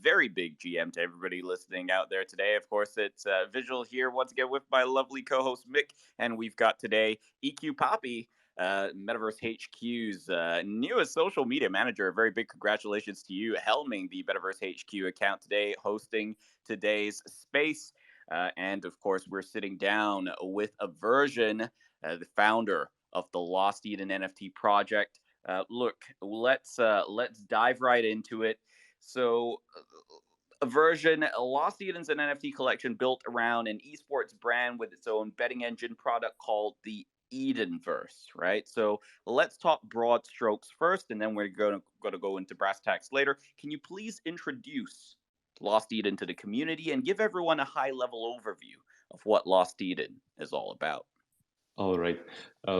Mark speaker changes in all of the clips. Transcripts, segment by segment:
Speaker 1: very big GM to everybody listening out there today. Of course, it's Visual here once again with my lovely co-host Mick, and we've got today EQ Poppy, Metaverse HQ's newest social media manager. A very big congratulations to you, helming the Metaverse HQ account today, hosting today's space. And of course, we're sitting down with Aversion, the founder of the Lost Eden NFT project. Look, let's dive right into it. So, Aversion, Lost Eden's an NFT collection built around an esports brand with its own betting engine product called the Edenverse, right? So let's talk broad strokes first, and then we're going to go into brass tacks later. Can you please introduce Lost Eden to the community and give everyone a high-level overview of what Lost Eden is all about?
Speaker 2: All right.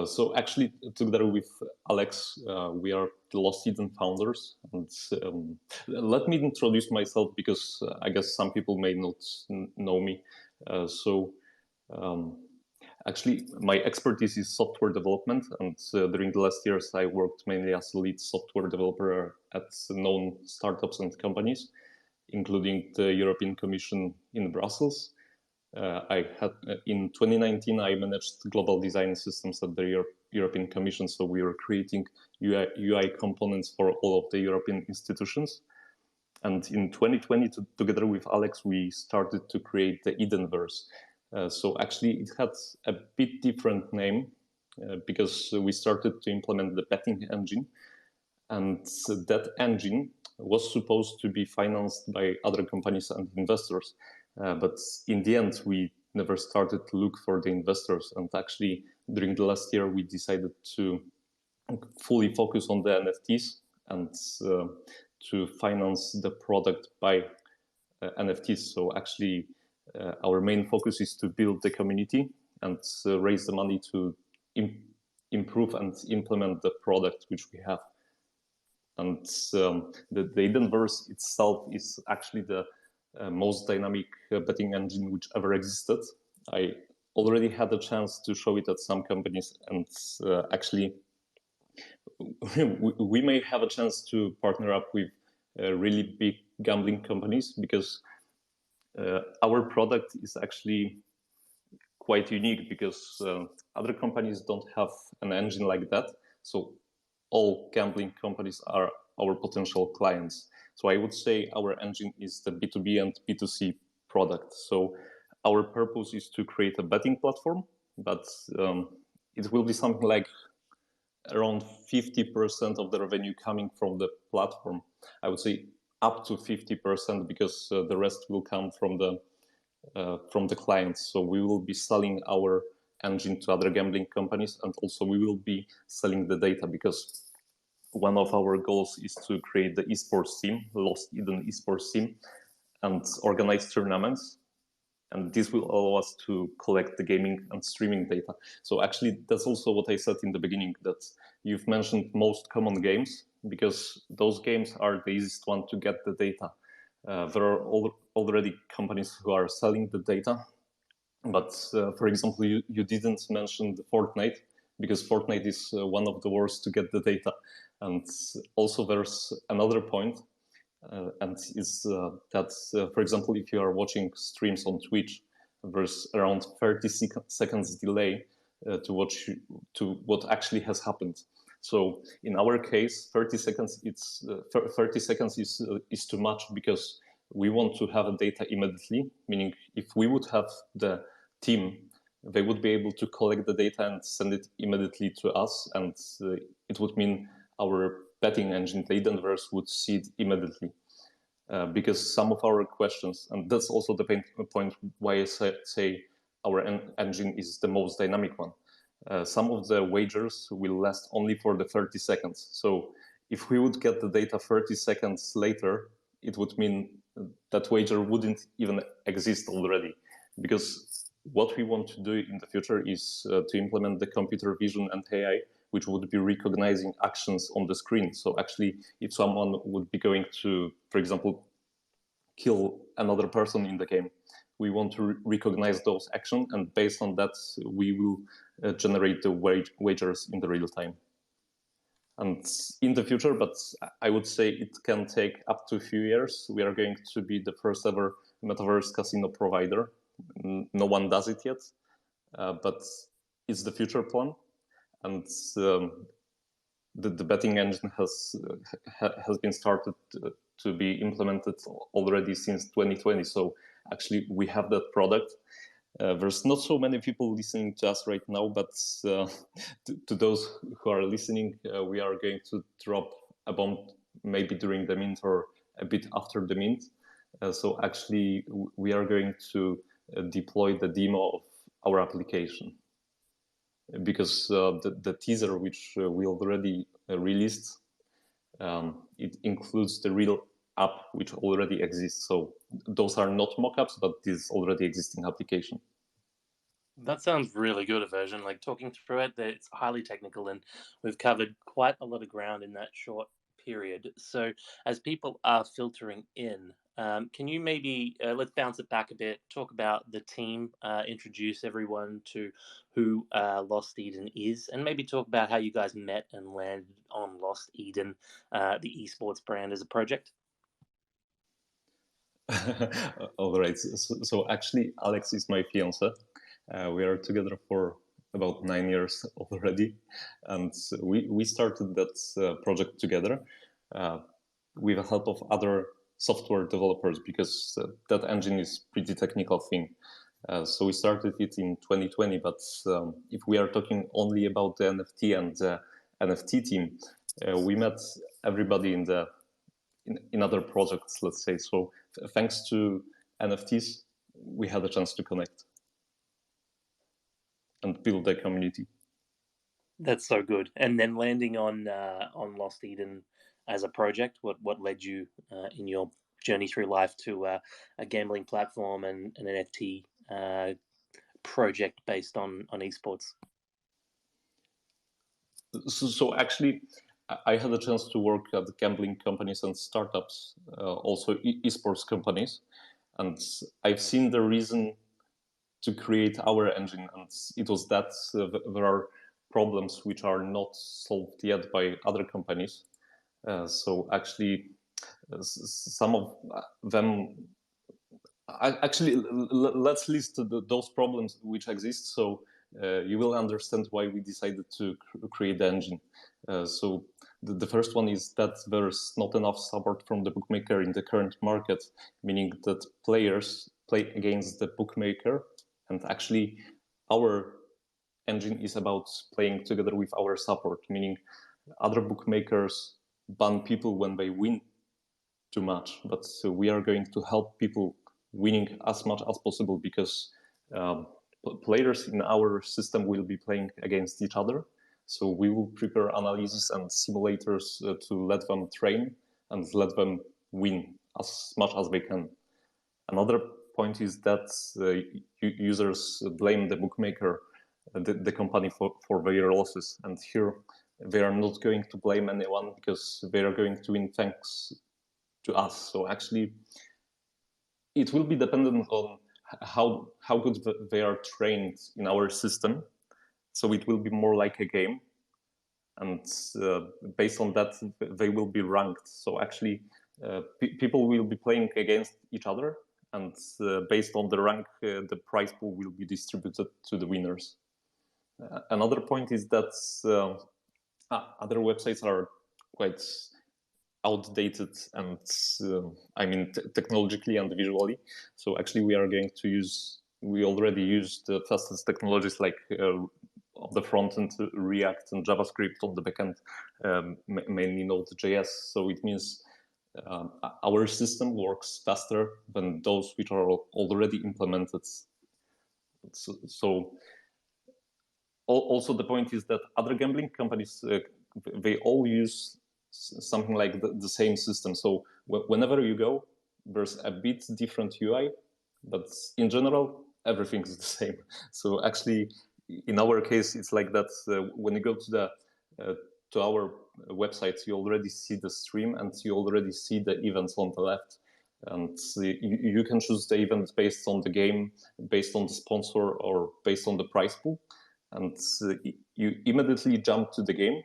Speaker 2: So actually, together with Alex, we are the Lost Eden founders. And let me introduce myself because I guess some people may not know me. Actually, my expertise is software development, and during the last years, I worked mainly as a lead software developer at known startups and companies, including the European Commission in Brussels. In 2019, I managed global design systems at the European Commission. So we were creating UI components for all of the European institutions. And in 2020, together with Alex, we started to create the Edenverse. So actually, it had a bit different name because we started to implement the betting engine. And that engine was supposed to be financed by other companies and investors. But in the end, we never started to look for the investors. And actually, during the last year, we decided to fully focus on the NFTs and to finance the product by NFTs. So actually, our main focus is to build the community and raise the money to improve and implement the product which we have. And the Edenverse itself is actually the most dynamic betting engine which ever existed. I already had a chance to show it at some companies, and actually we may have a chance to partner up with really big gambling companies because our product is actually quite unique because other companies don't have an engine like that. So all gambling companies are our potential clients. So I would say our engine is the B2B and B2C product. So our purpose is to create a betting platform, but it will be something like around 50% of the revenue coming from the platform. I would say up to 50% because the rest will come from the clients. So we will be selling our engine to other gambling companies, and also we will be selling the data because one of our goals is to create the esports team, Lost Eden esports team, and organize tournaments. And this will allow us to collect the gaming and streaming data. So actually, that's also what I said in the beginning, that you've mentioned most common games, because those games are the easiest one to get the data. There are already companies who are selling the data. But for example, you didn't mention the Fortnite, because Fortnite is one of the worst to get the data. And also there's another point, and is that, for example, if you are watching streams on Twitch, there's around 30 seconds delay to what actually has happened. So in our case, 30 seconds is too much because we want to have data immediately. Meaning, if we would have the team, they would be able to collect the data and send it immediately to us, and it would mean our betting engine, the Edenverse, would see it immediately. Because some of our questions, and that's also the point why I say our engine is the most dynamic one. Some of the wagers will last only for the 30 seconds. So if we would get the data 30 seconds later, it would mean that wager wouldn't even exist already. Because what we want to do in the future is to implement the computer vision and AI, which would be recognizing actions on the screen. So actually, if someone would be going to, for example, kill another person in the game, we want to recognize those actions, and based on that, we will generate the wagers in the real time. And in the future, but I would say it can take up to a few years, we are going to be the first ever metaverse casino provider. No one does it yet, but it's the future plan. And the betting engine has been started to be implemented already since 2020. So actually, we have that product. There's not so many people listening to us right now, but to those who are listening, we are going to drop a bomb maybe during the mint or a bit after the mint. So actually, we are going to deploy the demo of our application, because the teaser which we already released, it includes the real app which already exists. So those are not mock-ups, but this already existing application.
Speaker 3: That sounds really good, a version. Like talking through it, that it's highly technical, and we've covered quite a lot of ground in that short period. So, as people are filtering in, can you maybe let's bounce it back a bit? Talk about the team, introduce everyone to who Lost Eden is, and maybe talk about how you guys met and landed on Lost Eden, the esports brand, as a project.
Speaker 2: All right. So actually, Alex is my fiance. We are together for about 9 years already, and we started that project together with the help of other software developers, because that engine is pretty technical thing. So we started it in 2020, but if we are talking only about the NFT and the NFT team, we met everybody in other projects, let's say. So thanks to NFTs, we had a chance to connect and build a community.
Speaker 3: That's so good. And then landing on Lost Eden as a project, what led you in your journey through life to a gambling platform and an NFT project based on esports?
Speaker 2: So actually, I had a chance to work at gambling companies and startups, also esports companies, and I've seen the reason to create our engine, and it was that there are problems which are not solved yet by other companies. So actually, some of them. Actually, let's list those problems which exist, so you will understand why we decided to create the engine. So the first one is that there's not enough support from the bookmaker in the current market, meaning that players play against the bookmaker, and actually our engine is about playing together with our support, meaning other bookmakers ban people when they win too much, but we are going to help people winning as much as possible, because players in our system will be playing against each other. So we will prepare analysis and simulators to let them train and let them win as much as they can. Another point is that users blame the bookmaker, the company, for their losses. And here they are not going to blame anyone, because they are going to win thanks to us. So actually, it will be dependent on how good they are trained in our system. So it will be more like a game, and based on that, they will be ranked. So actually, people will be playing against each other, and based on the rank, the prize pool will be distributed to the winners. Another point is that other websites are quite outdated, and I mean technologically and visually. So actually, we already use the fastest technologies, like on the front end React and JavaScript, on the backend mainly Node.js. So it means our system works faster than those which are already implemented. So also the point is that other gambling companies, they all use something like the same system. So whenever you go, there's a bit different UI, but in general, everything is the same. So actually, in our case, it's like that. When you go to our website, you already see the stream, and you already see the events on the left. And you can choose the event based on the game, based on the sponsor, or based on the prize pool. And you immediately jump to the game,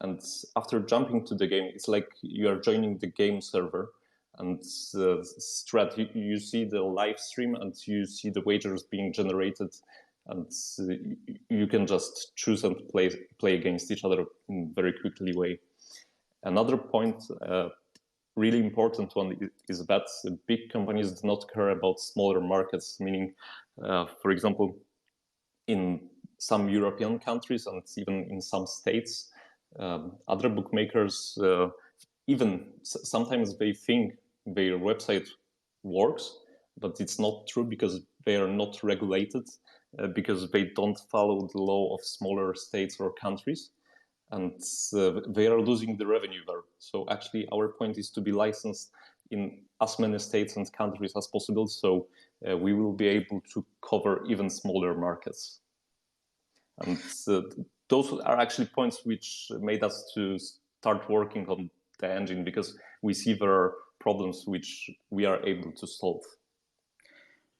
Speaker 2: And after jumping to the game, it's like you are joining the game server. And you see the live stream and you see the wagers being generated, and you can just choose and play against each other in very quickly way. Another point, really important one, is that big companies do not care about smaller markets. Meaning, for example, in some European countries and even in some states, other bookmakers even sometimes they think their website works, but it's not true because they are not regulated, because they don't follow the law of smaller states or countries, and they are losing the revenue there. So actually our point is to be licensed in as many states and countries as possible, so we will be able to cover even smaller markets. And those are actually points which made us to start working on the engine, because we see there are problems which we are able to solve.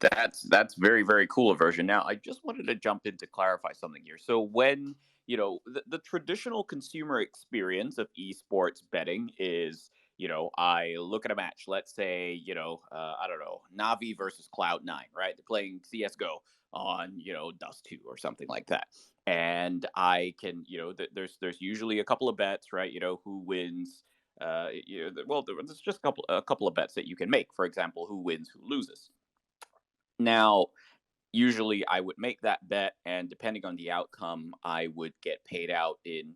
Speaker 1: That's very, very cool version. Now, I just wanted to jump in to clarify something here. So when, the traditional consumer experience of esports betting is, I look at a match, let's say, I don't know, Navi versus Cloud9, right? They're playing CSGO on, Dust 2 or something like that. And I can, there's usually a couple of bets, right? Who wins, well, there's just a couple of bets that you can make. For example, who wins, who loses. Now, usually I would make that bet, and depending on the outcome, I would get paid out in,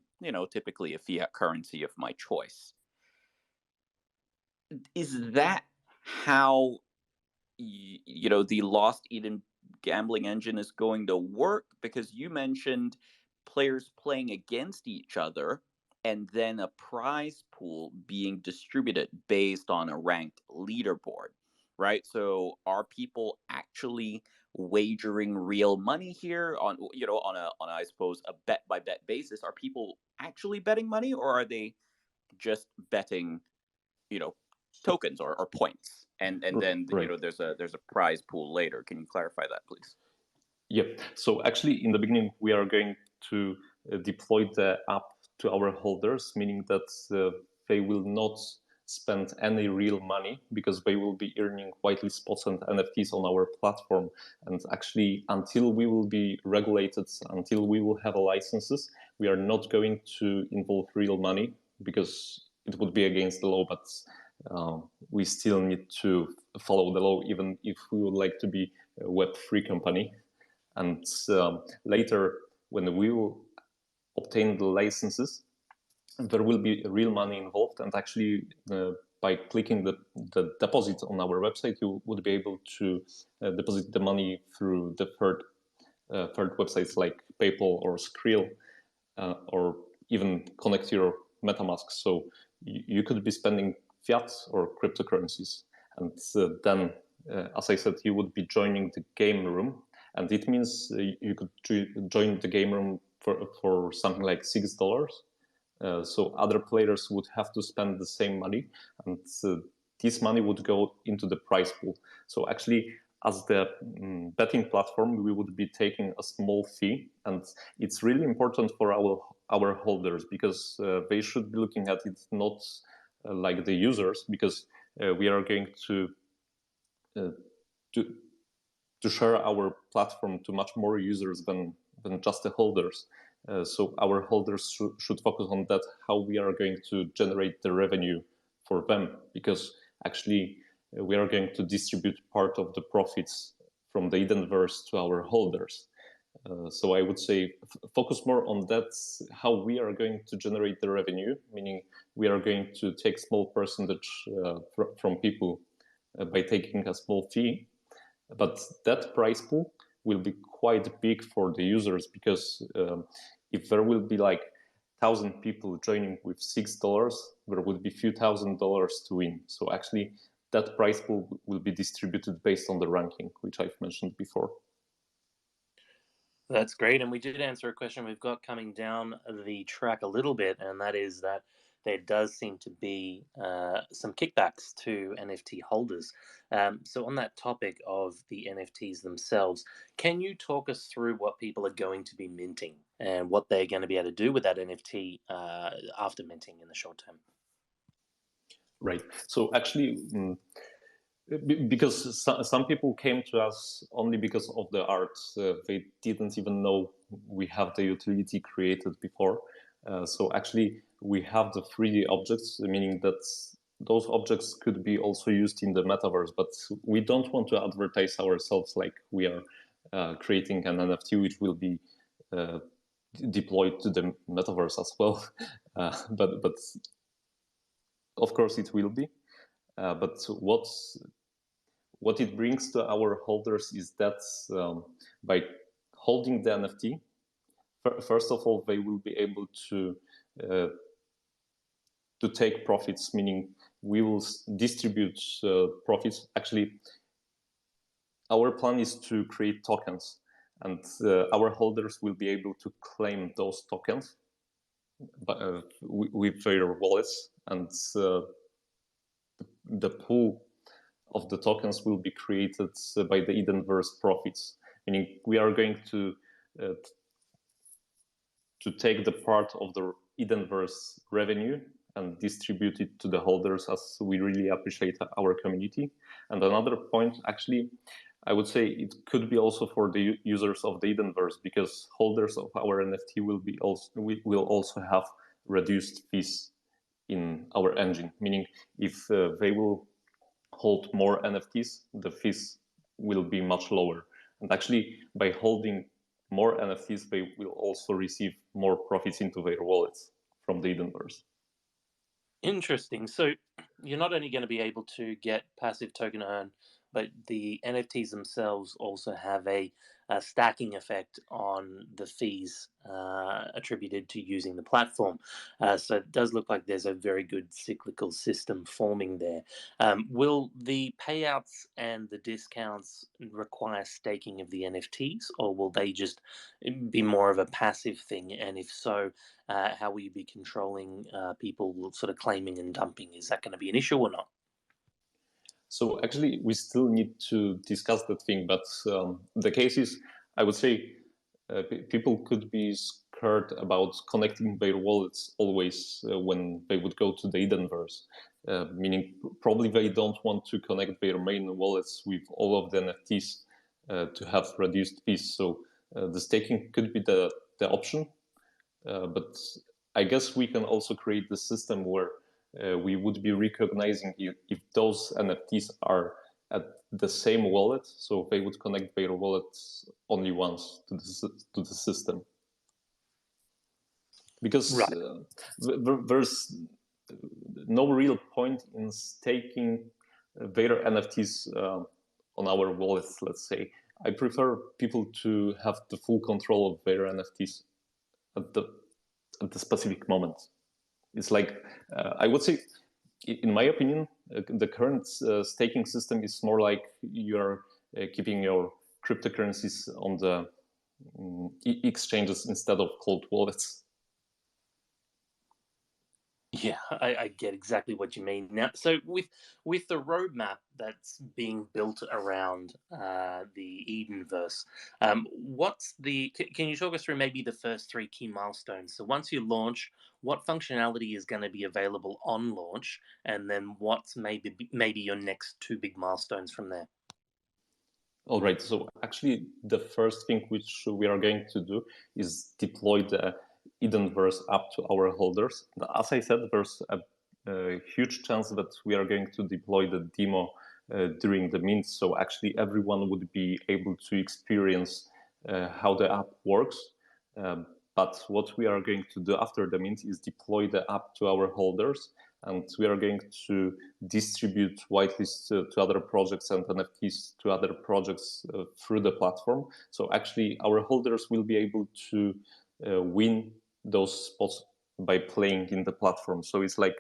Speaker 1: typically a fiat currency of my choice. Is that how, the Lost Eden gambling engine is going to work? Because you mentioned players playing against each other and then a prize pool being distributed based on a ranked leaderboard, right? So are people actually wagering real money here on, on I suppose a bet by bet basis? Are people actually betting money, or are they just betting, you know, tokens or points, and then
Speaker 2: Right.
Speaker 1: there's a prize pool later? Can you clarify that, please?
Speaker 2: Yep. So actually, in the beginning, we are going to deploy the app to our holders, meaning that they will not spend any real money, because they will be earning whitelist spots and NFTs on our platform. And actually, until we will be regulated, until we will have licenses, we are not going to involve real money, because it would be against the law. But we still need to follow the law, even if we would like to be a Web3 company. And later, when we will obtain the licenses, there will be real money involved. And actually, by clicking the deposit on our website, you would be able to deposit the money through the third websites like PayPal or Skrill, or even connect your MetaMask. So you could be spending fiat or cryptocurrencies. And then, as I said, you would be joining the game room. And it means you could join the game room for something like $6. So other players would have to spend the same money, and this money would go into the prize pool. So actually, as the betting platform, we would be taking a small fee, and it's really important for our holders, because they should be looking at it not like the users, because we are going to share our platform to much more users than just the holders. So our holders should focus on that, how we are going to generate the revenue for them, because actually we are going to distribute part of the profits from the Edenverse to our holders. So I would say focus more on that, how we are going to generate the revenue, meaning we are going to take small percentage from people by taking a small fee. But that price pool will be quite big for the users, because if there will be like 1,000 people joining with $6, there would be few $1,000s to win. So actually, that price pool will be distributed based on the ranking, which I've mentioned before.
Speaker 3: That's great. And we did answer a question we've got coming down the track a little bit, and that is that there does seem to be some kickbacks to NFT holders. So on that topic of the NFTs themselves, can you talk us through what people are going to be minting and what they're going to be able to do with that NFT after minting in the short term?
Speaker 2: Right. So actually, because some people came to us only because of the art. They didn't even know we have the utility created before. So actually, we have the 3D objects, meaning that those objects could be also used in the metaverse, but we don't want to advertise ourselves like we are creating an NFT which will be deployed to the metaverse as well. But of course it will be. But what it brings to our holders is that by holding the NFT, first of all, they will be able to take profits, meaning we will distribute profits. Actually, our plan is to create tokens, and our holders will be able to claim those tokens with their wallets, and the pool of the tokens will be created by the Edenverse profits, meaning we are going to take the part of the Edenverse revenue and distribute it to the holders, as we really appreciate our community. And another point, actually, I would say it could be also for the users of the Edenverse, because holders of our NFT will also have reduced fees in our engine, meaning if they will hold more NFTs, the fees will be much lower. And actually, by holding more NFTs, they will also receive more profits into their wallets from the Edenverse.
Speaker 3: Interesting. So you're not only going to be able to get passive token earn, but the NFTs themselves also have a stacking effect on the fees attributed to using the platform. So it does look like there's a very good cyclical system forming there. Will the payouts and the discounts require staking of the NFTs, or will they just be more of a passive thing? And if so, how will you be controlling people sort of claiming and dumping? Is that going to be an issue or not?
Speaker 2: So actually, we still need to discuss that thing, but the case is, I would say, people could be scared about connecting their wallets always when they would go to the Edenverse, meaning probably they don't want to connect their main wallets with all of the NFTs to have reduced fees. So the staking could be the option, but I guess we can also create the system where we would be recognizing if those NFTs are at the same wallet, so they would connect their wallets only once to the system. Because
Speaker 3: Right.
Speaker 2: There's no real point in staking their NFTs on our wallets, let's say. I prefer people to have the full control of their NFTs at the specific moment. It's like, I would say, in my opinion, the current staking system is more like you're keeping your cryptocurrencies on the exchanges instead of cold wallets.
Speaker 3: Yeah, I get exactly what you mean now. So with the roadmap that's being built around the Edenverse, can you talk us through maybe the first 3 key milestones? So once you launch, what functionality is going to be available on launch, and then what's maybe your next 2 big milestones from there?
Speaker 2: All right. So actually, the first thing which we are going to do is deploy the Edenverse app to our holders. As I said, there's a huge chance that we are going to deploy the demo during the mint. So actually, everyone would be able to experience how the app works. But what we are going to do after the mint is deploy the app to our holders, and we are going to distribute whitelists to other projects and NFTs to other projects through the platform. So actually, our holders will be able to win those spots by playing in the platform. So it's like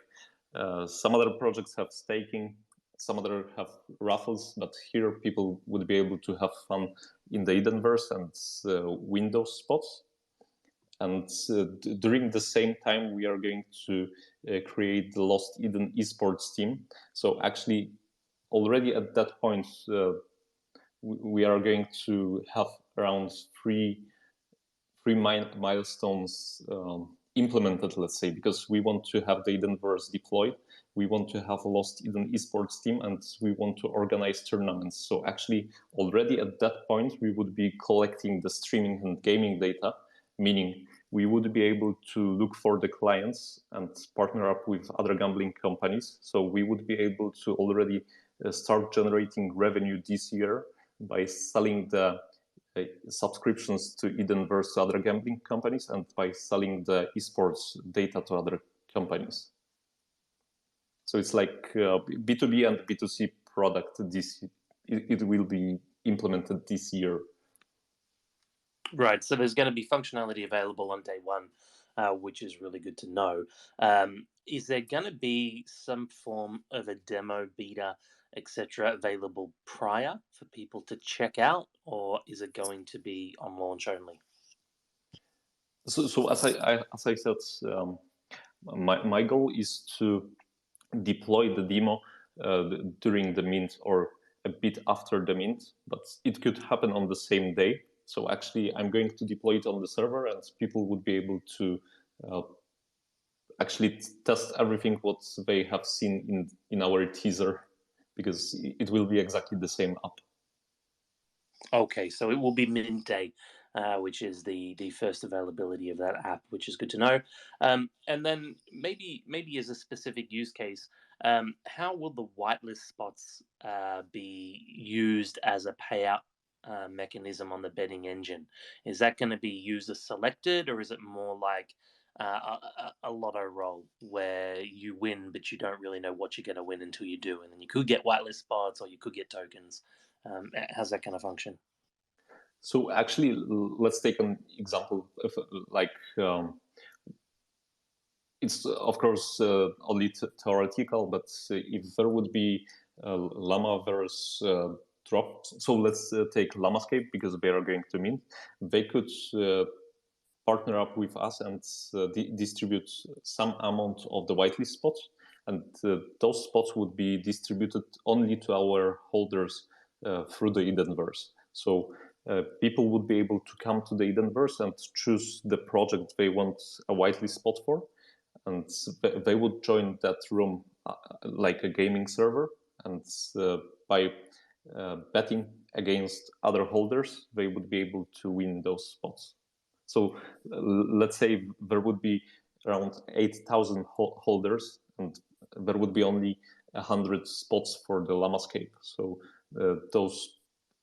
Speaker 2: some other projects have staking, some other have raffles, but here people would be able to have fun in the Edenverse and win those spots. And during the same time, we are going to create the Lost Eden Esports team. So actually, already at that point, we are going to have around three milestones implemented, let's say, because we want to have the Edenverse deployed, we want to have a Lost Eden Esports team, and we want to organize tournaments. So actually, already at that point, we would be collecting the streaming and gaming data, meaning we would be able to look for the clients and partner up with other gambling companies. So we would be able to already start generating revenue this year by selling the subscriptions to Edenverse to other gambling companies and by selling the esports data to other companies. So it's like B2B and B2C product. It will be implemented this year.
Speaker 3: Right. So there's going to be functionality available on day one, which is really good to know. Is there going to be some form of a demo, beta, etc., available prior for people to check out, or is it going to be on launch only?
Speaker 2: So as I said, my goal is to deploy the demo during the mint or a bit after the mint, but it could happen on the same day. So actually, I'm going to deploy it on the server, and people would be able to actually test everything what they have seen in our teaser, because it will be exactly the same app.
Speaker 3: Okay, so it will be mint day, which is the first availability of that app, which is good to know. And then maybe as a specific use case, how will the whitelist spots be used as a payout mechanism on the betting engine? Is that going to be user selected, or is it more like a lotto roll where you win, but you don't really know what you're going to win until you do, and then you could get whitelist spots or you could get tokens? How's that going to function?
Speaker 2: So actually, let's take an example of like it's of course only theoretical, but if there would be Llama versus drop, so let's take Llamascape because they are going to mint. They could partner up with us and distribute some amount of the whitelist spots, and those spots would be distributed only to our holders through the Edenverse. So people would be able to come to the Edenverse and choose the project they want a whitelist spot for, and they would join that room like a gaming server, and by betting against other holders, they would be able to win those spots. So let's say there would be around 8,000 holders, and there would be only 100 spots for the Llamascape. So those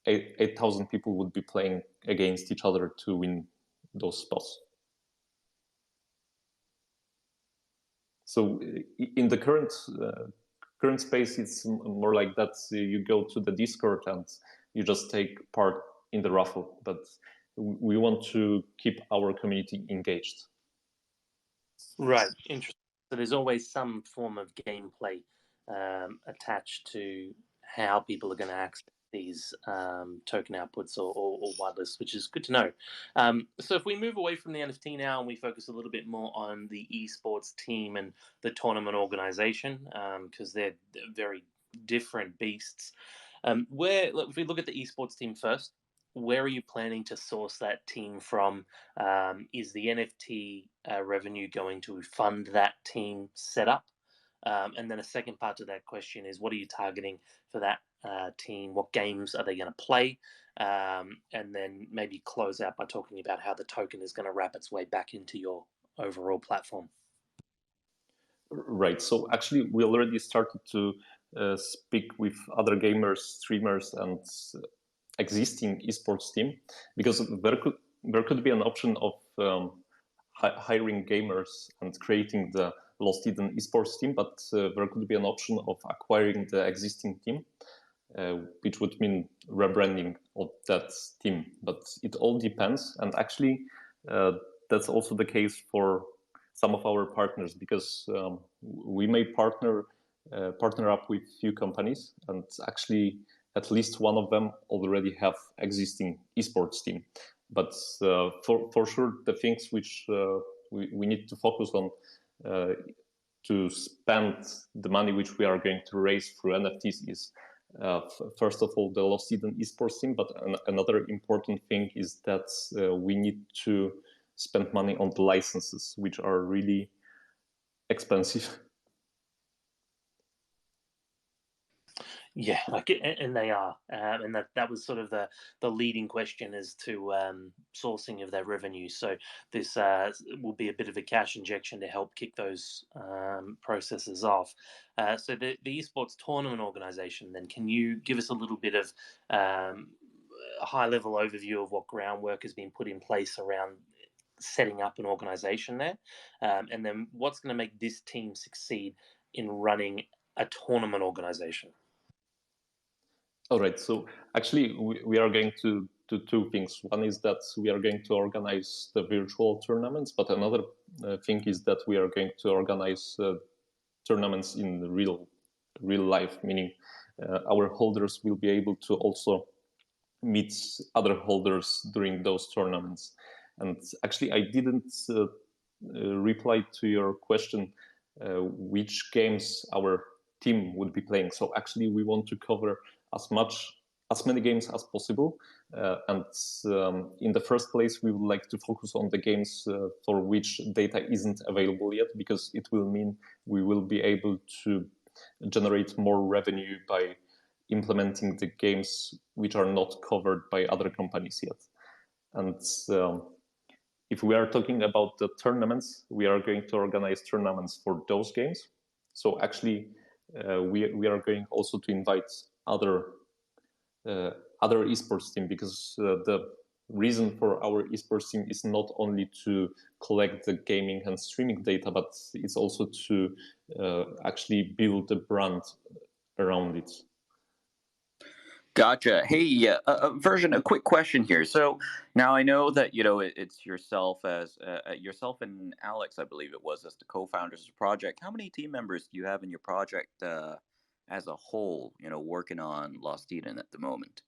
Speaker 2: 8,000 people would be playing against each other to win those spots. So in the current space, it's more like that. You go to the Discord and you just take part in the raffle, but we want to keep our community engaged.
Speaker 3: Right, interesting. So there's always some form of gameplay attached to how people are going to access these token outputs or whitelists, which is good to know. So if we move away from the NFT now and we focus a little bit more on the esports team and the tournament organization, because they're very different beasts. If we look at the esports team first, where are you planning to source that team from? Is the NFT revenue going to fund that team setup? And then a second part to that question is, what are you targeting for that team? What games are they going to play? And then maybe close out by talking about how the token is going to wrap its way back into your overall platform.
Speaker 2: Right. So actually, we already started to speak with other gamers, streamers, and existing esports team, because there could be an option of hiring gamers and creating the Lost Eden esports team, but there could be an option of acquiring the existing team, which would mean rebranding of that team. But it all depends, and actually that's also the case for some of our partners, because we may partner up with few companies, and actually at least one of them already have existing esports team. But for sure, the things which we need to focus on to spend the money which we are going to raise through NFTs is first of all the Lost Eden Esports team. But another important thing is that we need to spend money on the licenses, which are really expensive.
Speaker 3: Yeah, and they are, and that was sort of the leading question as to sourcing of their revenue. So this will be a bit of a cash injection to help kick those processes off. So the esports tournament organization, then, can you give us a little bit of high level overview of what groundwork has been put in place around setting up an organization there, and then what's going to make this team succeed in running a tournament organization?
Speaker 2: All right. So actually, we are going to do two things. One is that we are going to organize the virtual tournaments, but another thing is that we are going to organize tournaments in real life, meaning our holders will be able to also meet other holders during those tournaments. And actually, I didn't reply to your question which games our team would be playing. So actually, we want to cover as many games as possible, and in the first place, we would like to focus on the games for which data isn't available yet, because it will mean we will be able to generate more revenue by implementing the games which are not covered by other companies yet. And if we are talking about the tournaments, we are going to organize tournaments for those games. So actually, we are going also to invite other esports team, because the reason for our esports team is not only to collect the gaming and streaming data, but it's also to actually build a brand around it.
Speaker 1: Gotcha. Hey, Version, a quick question here. So now I know that it's yourself as yourself and Alex, I believe it was, as the co-founders of the project. How many team members do you have in your project as a whole? Working on Lost Eden at the moment,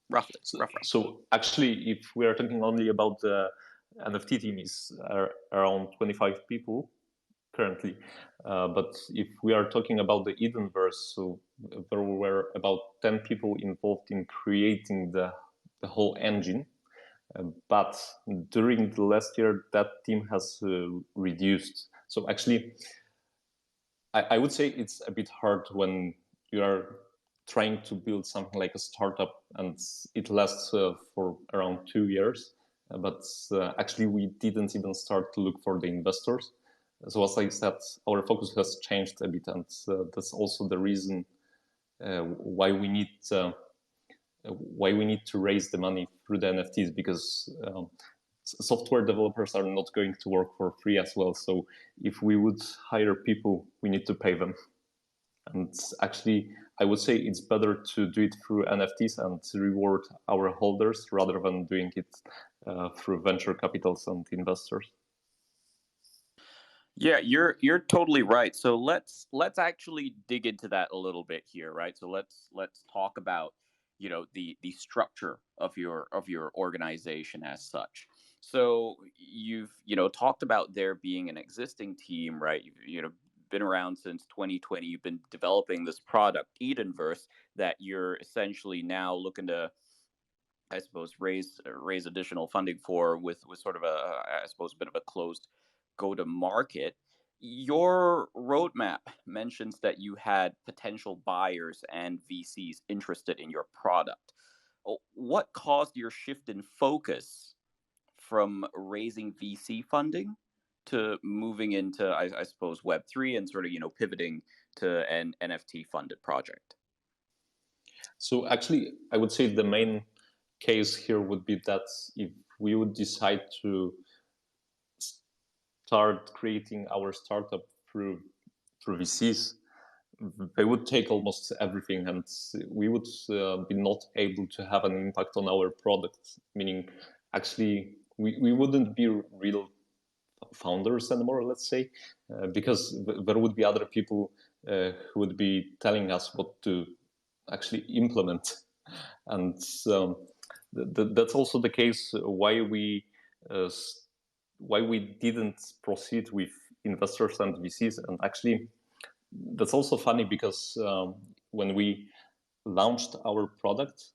Speaker 1: roughly.
Speaker 2: So actually, if we are talking only about the NFT team, is around 25 people currently. But if we are talking about the Edenverse, so there were about 10 people involved in creating the whole engine. But during the last year, that team has reduced. So actually, I would say it's a bit hard when you are trying to build something like a startup and it lasts for around 2 years. But actually, we didn't even start to look for the investors. So as I said, our focus has changed a bit, and that's also the reason why we need to raise the money through the NFTs, because software developers are not going to work for free as well. So if we would hire people, we need to pay them. And actually, I would say it's better to do it through NFTs and reward our holders rather than doing it through venture capitals and investors.
Speaker 1: Yeah, you're totally right. So let's actually dig into that a little bit here, right? So let's talk about the structure of your organization as such. So you've talked about there being an existing team, right? You've been around since 2020. You've been developing this product, Edenverse, that you're essentially now looking to, I suppose, raise additional funding for with sort of I suppose, a bit of a closed go to market. Your roadmap mentions that you had potential buyers and VCs interested in your product. What caused your shift in focus from raising VC funding to moving into, I suppose, Web3 and sort of pivoting to an NFT funded project?
Speaker 2: So actually, I would say the main case here would be that if we would decide to start creating our startup through VCs, they would take almost everything, and we would be not able to have an impact on our product. Meaning, actually, we wouldn't be real founders anymore, let's say, because there would be other people who would be telling us what to actually implement. And that's also the case why we didn't proceed with investors and VCs. And actually, that's also funny because when we launched our product,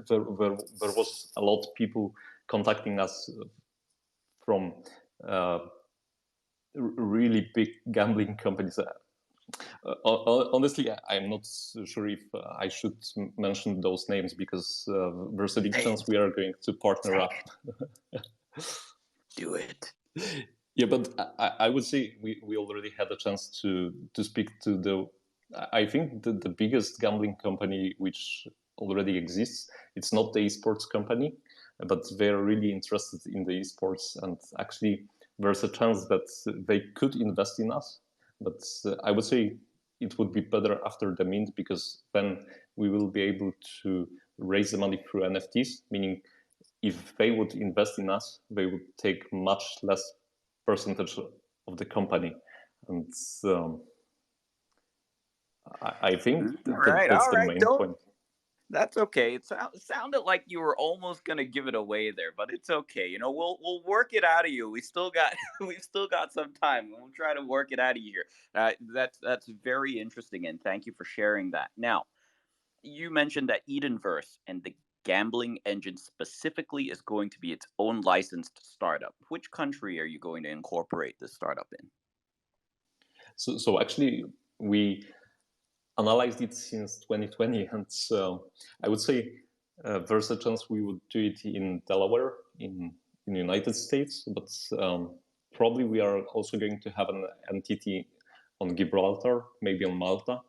Speaker 2: there was a lot of people contacting us from really big gambling companies. Honestly, I'm not sure if I should mention those names because there's a big chance we are going to partner up.
Speaker 1: Do it.
Speaker 2: Yeah, but I would say we already had a chance to speak to I think the biggest gambling company which already exists. It's not the esports company, but they're really interested in the esports, and actually there's a chance that they could invest in us. But I would say it would be better after the mint, because then we will be able to raise the money through NFTs, meaning if they would invest in us, they would take much less percentage of the company. And I think that's the main point.
Speaker 1: That's okay. It sounded like you were almost gonna give it away there, but it's okay. You know, we'll work it out of you. We've still got some time. We'll try to work it out of you here. That's very interesting, and thank you for sharing that. Now, you mentioned that Edenverse and the gambling engine specifically is going to be its own licensed startup. Which country are you going to incorporate this startup in?
Speaker 2: So actually, we analyzed it since 2020, and I would say there's a chance we would do it in Delaware, in the United States, but probably we are also going to have an entity on Gibraltar, maybe on Malta.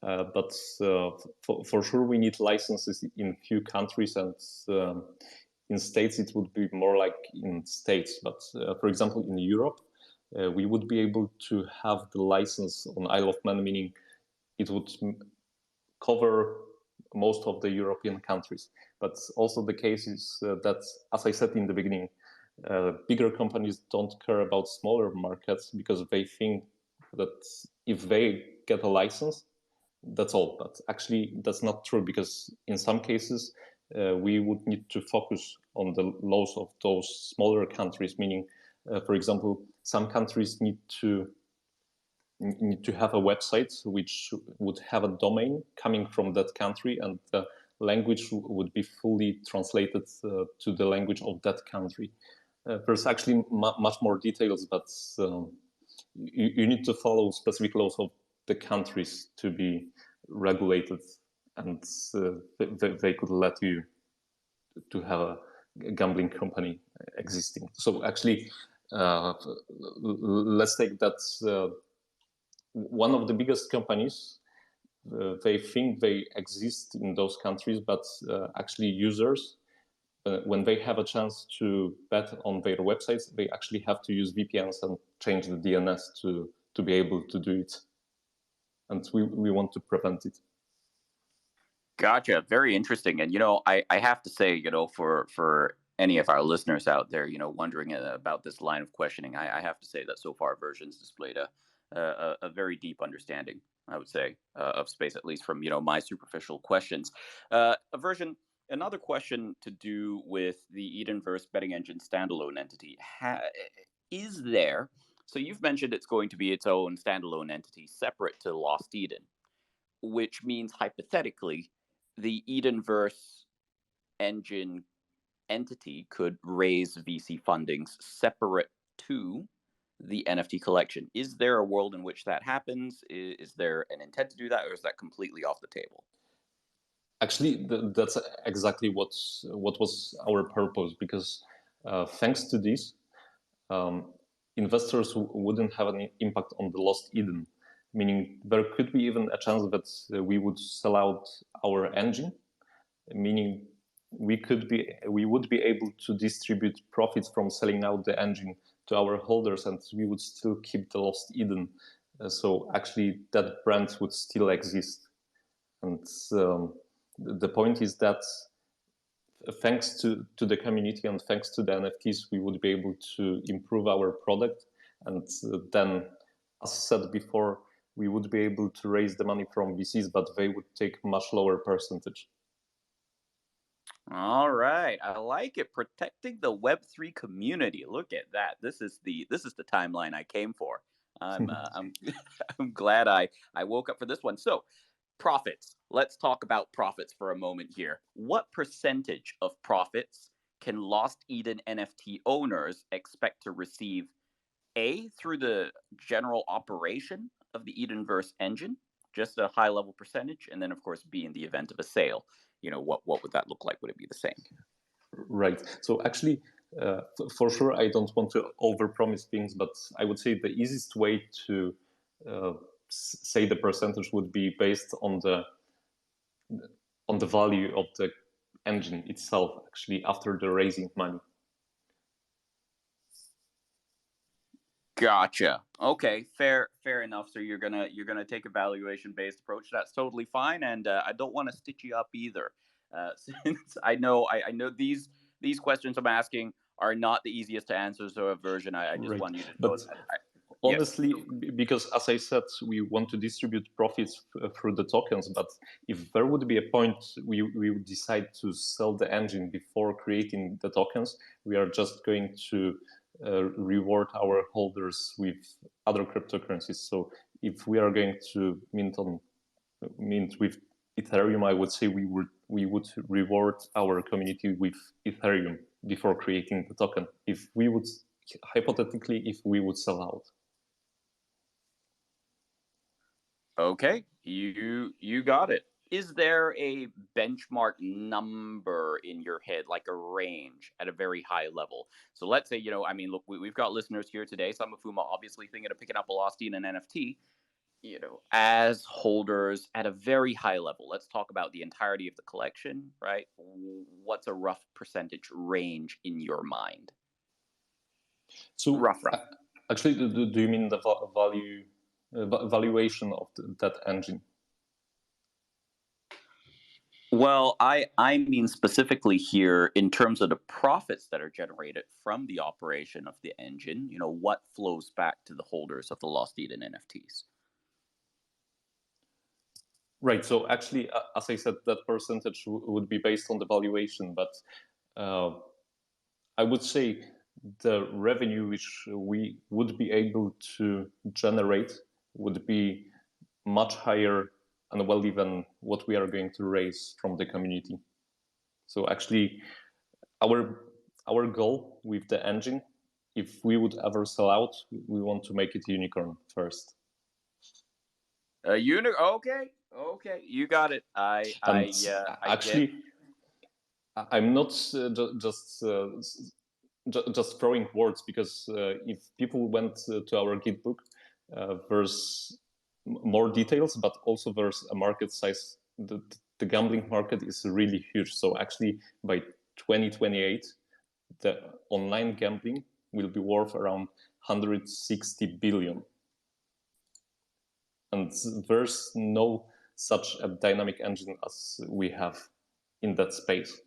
Speaker 2: But for sure, we need licenses in few countries, and in states it would be more like in states. But for example, in Europe, we would be able to have the license on Isle of Man, meaning it would cover most of the European countries. But also the case is that, as I said in the beginning, bigger companies don't care about smaller markets, because they think that if they get a license, that's all. But actually, that's not true, because in some cases, we would need to focus on the laws of those smaller countries, meaning, for example, some countries need to have a website which would have a domain coming from that country, and the language would be fully translated to the language of that country. There's actually much more details, but you need to follow specific laws of the countries to be regulated, and they could let you to have a gambling company existing. So actually, let's take that one of the biggest companies, they think they exist in those countries, but actually users, when they have a chance to bet on their websites, they actually have to use VPNs and change the DNS to be able to do it. And we want to prevent it.
Speaker 1: Gotcha. Very interesting. And, you know, I have to say, you know, for any of our listeners out there, you know, wondering about this line of questioning, I have to say that so far Version's displayed a very deep understanding, I would say, of space, at least from, you know, my superficial questions. Version, another question to do with the Edenverse betting engine standalone entity. Is there, so you've mentioned it's going to be its own standalone entity separate to Lost Eden, which means hypothetically, the Edenverse engine entity could raise VC fundings separate to the NFT collection. Is there a world in which that happens? Is there an intent to do that, or is that completely off the table?
Speaker 2: Actually, that's exactly what was our purpose, because thanks to this, investors wouldn't have any impact on the Lost Eden. Meaning there could be even a chance that we would sell out our engine, meaning we would be able to distribute profits from selling out the engine to our holders, and we would still keep the Lost Eden. So actually that brand would still exist. And the point is that thanks to the community and thanks to the NFTs, we would be able to improve our product. And then, as said before, we would be able to raise the money from VCs, but they would take much lower percentage.
Speaker 1: All right, I like it. Protecting the Web3 community. Look at that. This is the timeline I came for. I'm I'm glad I woke up for this one. So, profits. Let's talk about profits for a moment here. What percentage of profits can Lost Eden NFT owners expect to receive A, through the general operation of the Edenverse engine, just a high level percentage, and then of course B in the event of a sale. What would that look like? Would it be the same?
Speaker 2: Right. So actually, for sure, I don't want to overpromise things, but I would say the easiest way to uh, say the percentage would be based on the value of the engine itself. Actually, after the raising money.
Speaker 1: Gotcha. Okay, fair enough. So you're gonna take a valuation based approach. That's totally fine, and I don't want to stitch you up either, since I know these questions I'm asking are not the easiest to answer. So a version, I just
Speaker 2: Right.
Speaker 1: want you to know
Speaker 2: But
Speaker 1: that. Yes.
Speaker 2: honestly, because as I said, we want to distribute profits through the tokens. But if there would be a point we would decide to sell the engine before creating the tokens, we are just going to reward our holders with other cryptocurrencies. So if we are going to mint with Ethereum, I would say we would reward our community with Ethereum before creating the token. If we would hypothetically, if we would sell out.
Speaker 1: Okay, you got it. Is there a benchmark number in your head, like a range at a very high level? So let's say, I mean, look, we've got listeners here today, some of whom are obviously thinking of picking up a Lost Eden NFT, as holders at a very high level. Let's talk about the entirety of the collection, right? What's a rough percentage range in your mind?
Speaker 2: So
Speaker 1: Rough.
Speaker 2: actually, do you mean the value valuation of that engine?
Speaker 1: Well, I mean specifically here in terms of the profits that are generated from the operation of the engine, what flows back to the holders of the Lost Eden NFTs.
Speaker 2: Right. So actually, as I said, that percentage would be based on the valuation, but uh, I would say the revenue which we would be able to generate would be much higher and well even what we are going to raise from the community. So actually, our goal with the engine, if we would ever sell out, we want to make it unicorn first.
Speaker 1: Okay, you got it.
Speaker 2: And
Speaker 1: I get.
Speaker 2: actually, I'm not just throwing words, because if people went to our Gitbook, there's more details, but also there's a market size. The gambling market is really huge. So actually, by 2028, the online gambling will be worth around 160 billion. And there's no such a dynamic engine as we have in that space.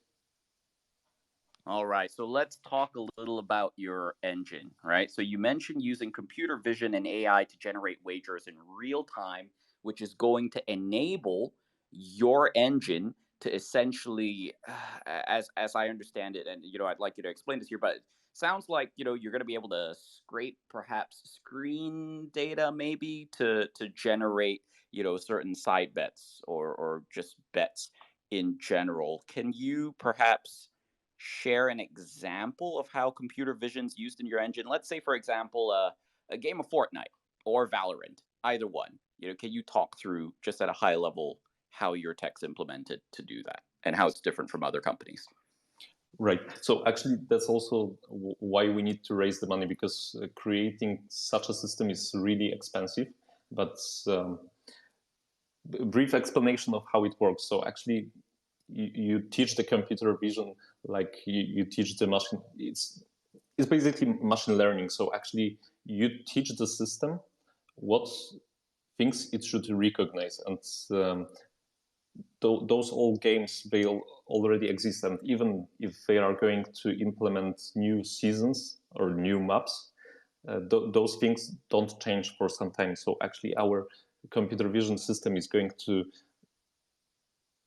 Speaker 1: All right, so let's talk a little about your engine, right? So you mentioned using computer vision and AI to generate wagers in real time, which is going to enable your engine to essentially, as I understand it, and I'd like you to explain this here, but it sounds like you're going to be able to scrape perhaps screen data maybe to generate certain side bets or just bets in general. Can you perhaps share an example of how computer vision's used in your engine? Let's say, for example, a game of Fortnite or Valorant, either one. Can you talk through just at a high level how your tech's implemented to do that and how it's different from other companies?
Speaker 2: Right. So actually, that's also why we need to raise the money, because creating such a system is really expensive. But brief explanation of how it works. So actually, you teach the computer vision like you teach the machine. It's basically machine learning. So actually, you teach the system what things it should recognize, and those old games, they already exist. And even if they are going to implement new seasons or new maps, those things don't change for some time. So actually, our computer vision system is going to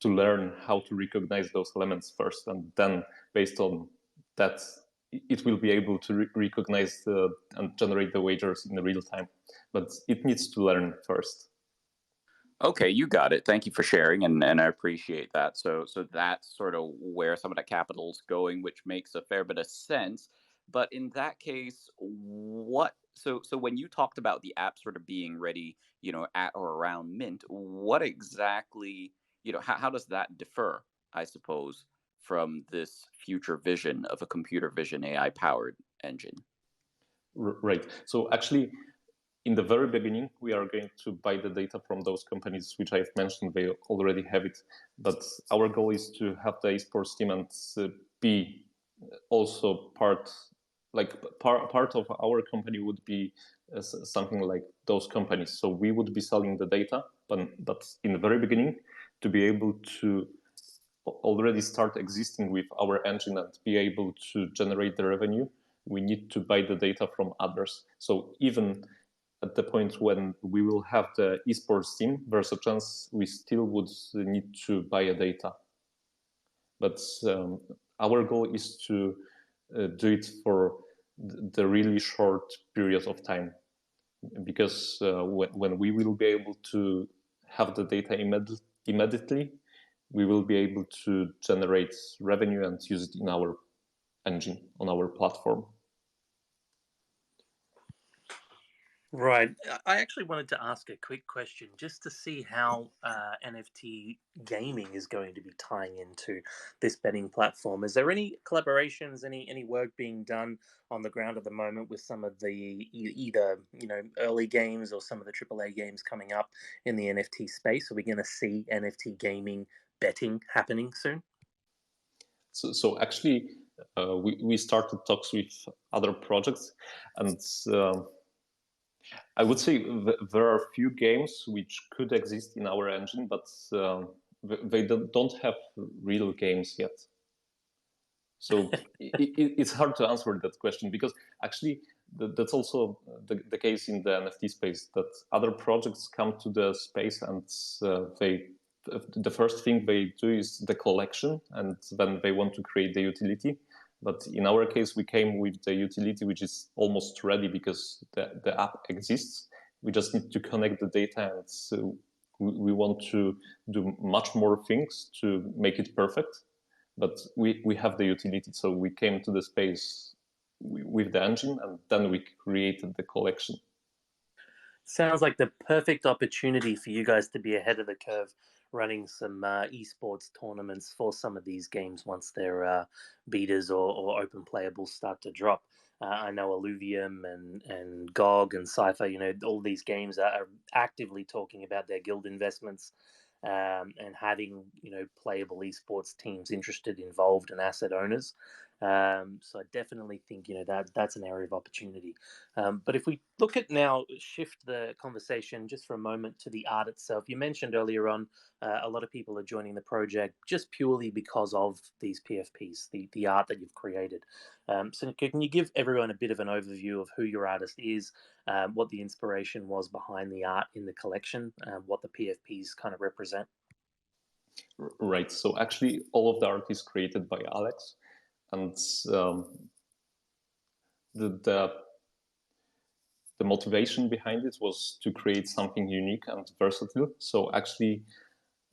Speaker 2: to learn how to recognize those elements first, and then based on that, it will be able to recognize and generate the wagers in real time. But it needs to learn first.
Speaker 1: Okay, you got it. Thank you for sharing, and I appreciate that. So that's sort of where some of that capital's going, which makes a fair bit of sense. But in that case, what? So when you talked about the app sort of being ready, at or around mint, what exactly, how does that differ, I suppose, from this future vision of a computer vision AI powered engine?
Speaker 2: Right. So actually, in the very beginning, we are going to buy the data from those companies which I've mentioned. They already have it. But our goal is to have the esports team and be also part of our company would be something like those companies. So we would be selling the data, but in the very beginning, to be able to already start existing with our engine and be able to generate the revenue, we need to buy the data from others. So even at the point when we will have the esports team, there's a chance we still would need to buy a data. But our goal is to do it for the really short period of time, because when we will be able to have the data immediately, we will be able to generate revenue and use it in our engine, on our platform.
Speaker 3: Right. I actually wanted to ask a quick question just to see how NFT gaming is going to be tying into this betting platform. Is there any collaborations, any work being done on the ground at the moment with some of the either early games or some of the AAA games coming up in the NFT space? Are we going to see NFT gaming betting happening soon?
Speaker 2: So actually, we started talks with other projects, and I would say there are few games which could exist in our engine, but they don't have real games yet. So it's hard to answer that question, because actually that's also the case in the NFT space, that other projects come to the space and the first thing they do is the collection, and then they want to create the utility. But in our case, we came with the utility which is almost ready, because the app exists. We just need to connect the data, and so we want to do much more things to make it perfect. But we have the utility, so we came to the space with the engine, and then we created the collection.
Speaker 3: Sounds like the perfect opportunity for you guys to be ahead of the curve, running some esports tournaments for some of these games once their betas or open playables start to drop. I know Alluvium and GOG and Cypher, all these games are actively talking about their guild investments, and having playable esports teams interested, involved, and asset owners. So I definitely think that's an area of opportunity. But if we look at now, shift the conversation just for a moment to the art itself. You mentioned earlier on a lot of people are joining the project just purely because of these PFPs, the art that you've created. So can you give everyone a bit of an overview of who your artist is, what the inspiration was behind the art in the collection, what the PFPs kind of represent?
Speaker 2: Right. So actually, all of the art is created by Alex, and the motivation behind it was to create something unique and versatile. So actually,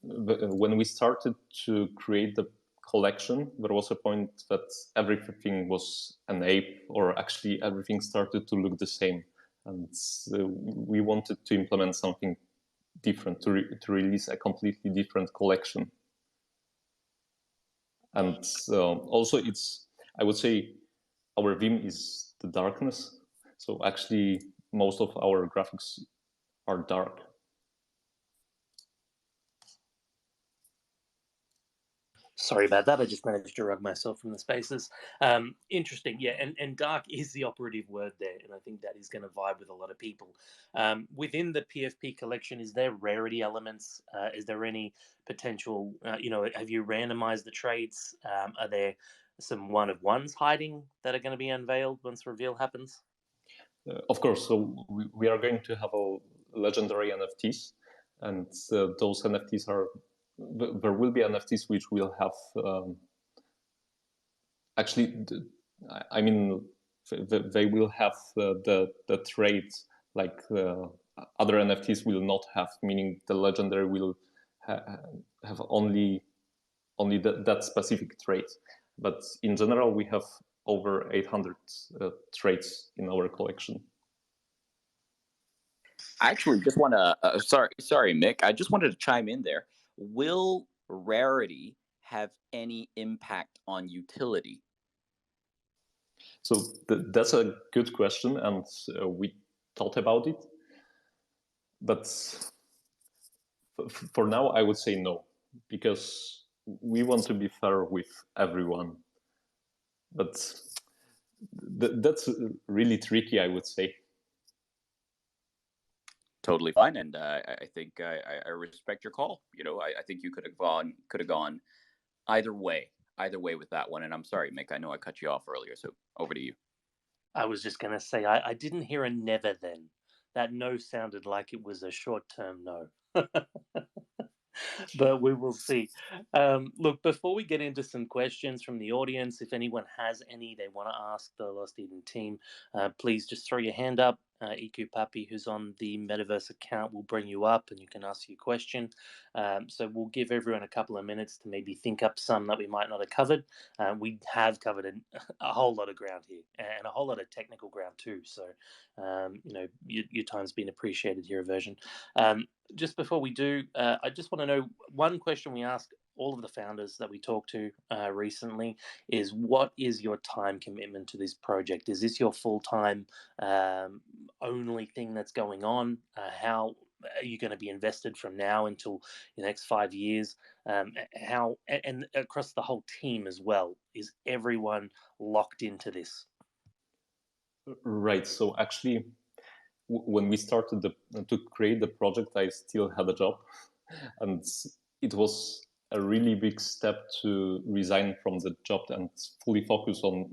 Speaker 2: when we started to create the collection, there was a point that everything was an ape, or actually everything started to look the same, and we wanted to implement something different, to release a completely different collection. And also, I would say, our theme is the darkness. So actually, most of our graphics are dark.
Speaker 3: Sorry about that. I just managed to rug myself from the spaces. Interesting. Yeah, and dark is the operative word there, and I think that is going to vibe with a lot of people. Within the PFP collection, is there rarity elements? Is there any potential, have you randomized the traits? Are there some one-of-ones hiding that are going to be unveiled once reveal happens?
Speaker 2: Of course. So we are going to have a legendary NFTs, and those NFTs are there will be NFTs which will have actually, I mean, they will have the traits like other NFTs will not have, meaning the legendary will have only that specific trait. But in general, we have over 800 traits in our collection.
Speaker 1: I actually just want to, sorry, Mick. I just wanted to chime in there. Will Rarity have any impact on utility?
Speaker 2: So that's a good question, and we thought about it. But for now, I would say no, because we want to be fair with everyone. But that's really tricky, I would say.
Speaker 1: Totally fine, and I think I respect your call. You know, I think you could have gone either way with that one. And I'm sorry, Mick, I know I cut you off earlier, so over to you.
Speaker 3: I was just going to say, I didn't hear a never then. That no sounded like it was a short-term no. But we will see. Look, before we get into some questions from the audience, if anyone has any they want to ask the Lost Eden team, please just throw your hand up. EQ Puppy, who's on the Metaverse account, will bring you up and you can ask your question. So we'll give everyone a couple of minutes to maybe think up some that we might not have covered. We have covered a whole lot of ground here and a whole lot of technical ground too. So, you know, your time's been appreciated here, Version. Just before we do, I just want to know, one question we ask all of the founders that we talked to recently is, what is your time commitment to this project? Is this your full-time only thing that's going on? How are you going to be invested from now until the next 5 years? How, and across the whole team as well, is everyone locked into this?
Speaker 2: Right. So actually, when we started to create the project, I still had a job, and it was a really big step to resign from the job and fully focus on